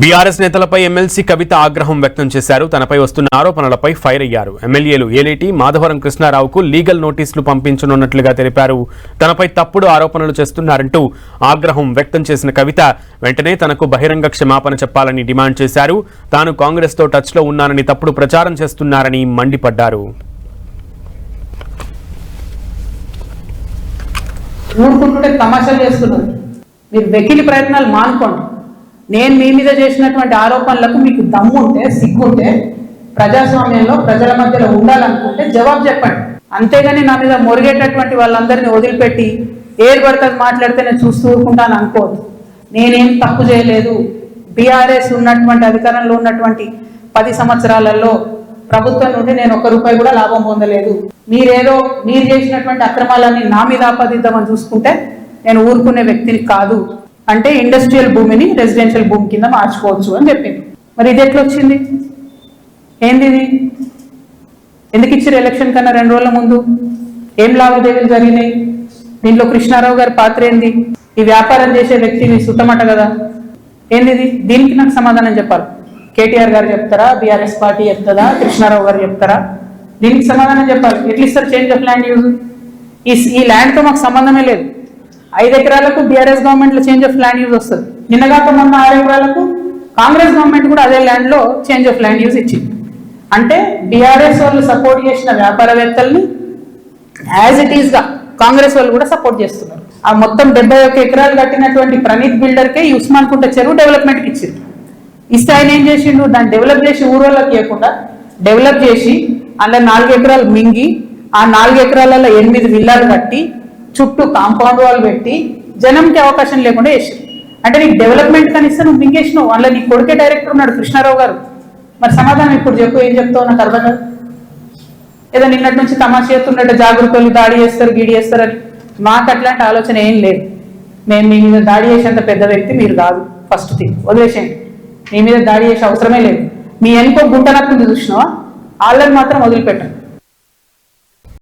BRS నేతలపై MLC కవిత ఆగ్రహం వ్యక్తం చేశారు. తనపై వస్తున్న ఆరోపణలపై ఫైర్ అయ్యారు. ఎమ్మెల్యేలు ఏలేటి మాధవరం కృష్ణారావుకు లీగల్ నోటీసులు పంపించనున్నట్లుగా తెలిపారు. తనపై తప్పుడు ఆరోపణలు చేస్తున్నారంటూ ఆగ్రహం వ్యక్తం చేసిన కవిత వెంటనే తనకు బహిరంగ క్షమాపణ చెప్పాలని డిమాండ్ చేశారు. తాను కాంగ్రెస్ తో టచ్ లో ఉన్నానని తప్పుడు ప్రచారం చేస్తున్నారని మండిపడ్డారు. మీరు వెకిలి ప్రయత్నాలు మానుకోండి. నేను మీ మీద చేసినటువంటి ఆరోపణలకు మీకు దమ్ముంటే సిగ్గుంటే ప్రజాస్వామ్యంలో ప్రజల మధ్యలో ఉండాలనుకుంటే జవాబు చెప్పండి. అంతేగాని నా మీద మొరిగేటటువంటి వాళ్ళందరినీ వదిలిపెట్టి ఏది పడుతుంది మాట్లాడితే నేను చూస్తూ ఊరుకుంటాను అనుకోవద్దు. నేనేం తప్పు చేయలేదు. బీఆర్ఎస్ ఉన్నటువంటి అధికారంలో ఉన్నటువంటి 10 సంవత్సరాలలో ప్రభుత్వం నుండి నేను ₹1 కూడా లాభం పొందలేదు. మీరు చేసినటువంటి అక్రమాలన్నీ నా మీద ఆపాదిద్దామని చూసుకుంటే నేను ఊరుకునే వ్యక్తిని కాదు. అంటే ఇండస్ట్రియల్ భూమిని రెసిడెన్షియల్ భూమి కింద మార్చుకోవచ్చు అని చెప్పింది. మరి ఇది ఎట్లా వచ్చింది? ఏంది ఇది? ఎందుకు ఇచ్చారు ఎలక్షన్ కన్నా 2 రోజుల ముందు? ఏం లావాదేవీలు జరిగినాయి? దీంట్లో కృష్ణారావు గారి పాత్ర ఏంది? ఈ వ్యాపారం చేసే వ్యక్తిని సుత్తమట కదా. ఏంది? దీనికి నాకు సమాధానం చెప్పాలి. కేటీఆర్ గారు చెప్తారా, బీఆర్ఎస్ పార్టీ చెప్తారా, కృష్ణారావు గారు చెప్తారా? దీనికి సమాధానం చెప్పాలి. ఎట్లా ఇస్తారు చేంజ్ ఆఫ్ ల్యాండ్ యూజ్? ఈ ల్యాండ్తో మాకు సంబంధమే లేదు. 5 ఎకరాలకు బీఆర్ఎస్ గవర్నమెంట్ లో చేంజ్ ఆఫ్ ల్యాండ్ యూజ్ వస్తుంది. నిన్నగాక మొన్న 6 ఎకరాలకు కాంగ్రెస్ గవర్నమెంట్ కూడా అదే ల్యాండ్ లో చేంజ్ ఆఫ్ ల్యాండ్ యూజ్ ఇచ్చింది. అంటే బీఆర్ఎస్ వాళ్ళు సపోర్ట్ చేసిన వ్యాపారవేత్తల్ని యాజ్ ఇట్ ఈస్ గా కాంగ్రెస్ వాళ్ళు కూడా సపోర్ట్ చేస్తున్నారు. ఆ మొత్తం 71 ఎకరాలు కట్టినటువంటి ప్రణీత్ బిల్డర్ కే ఉస్మాన్ కుంట చెరువు డెవలప్మెంట్ కి ఇచ్చింది. ఇస్తే ఆయన ఏం చేసిండు? దాన్ని డెవలప్ చేసి ఊరోళ్ళకి ఇవ్వకుండా డెవలప్ చేసి అందులో 4 ఎకరాలు మింగి ఆ 4 ఎకరాలలో 8 విల్లాలు కట్టి చుట్టూ కాంపౌండ్ వాళ్ళు పెట్టి జనంకి అవకాశం లేకుండా చేసారు. అంటే నీకు డెవలప్మెంట్ కనిస్తే నువ్వు మింగేసినావు. అందులో నీ కొడుకే డైరెక్టర్ ఉన్నాడు కృష్ణారావు గారు. మరి సమాధానం ఇప్పుడు చెప్పు, ఏం చెప్తావు నాకు అర్థం కాదు. ఏదో నిన్నటి నుంచి తమాషా చేస్తున్నట్టు జాగృతులు దాడి చేస్తారు గీడి చేస్తారని. మాకు అట్లాంటి ఆలోచన ఏం లేదు. మేము మీ మీద దాడి చేసేంత పెద్ద వ్యక్తి మీరు కాదు. ఫస్ట్ థింగ్ వదిలేసేయండి. మీ మీద దాడి చేసే అవసరమే లేదు. మీ వెనుకో గుంట నక్కుంది చూసినావా? వాళ్ళని మాత్రం వదిలిపెట్టండి.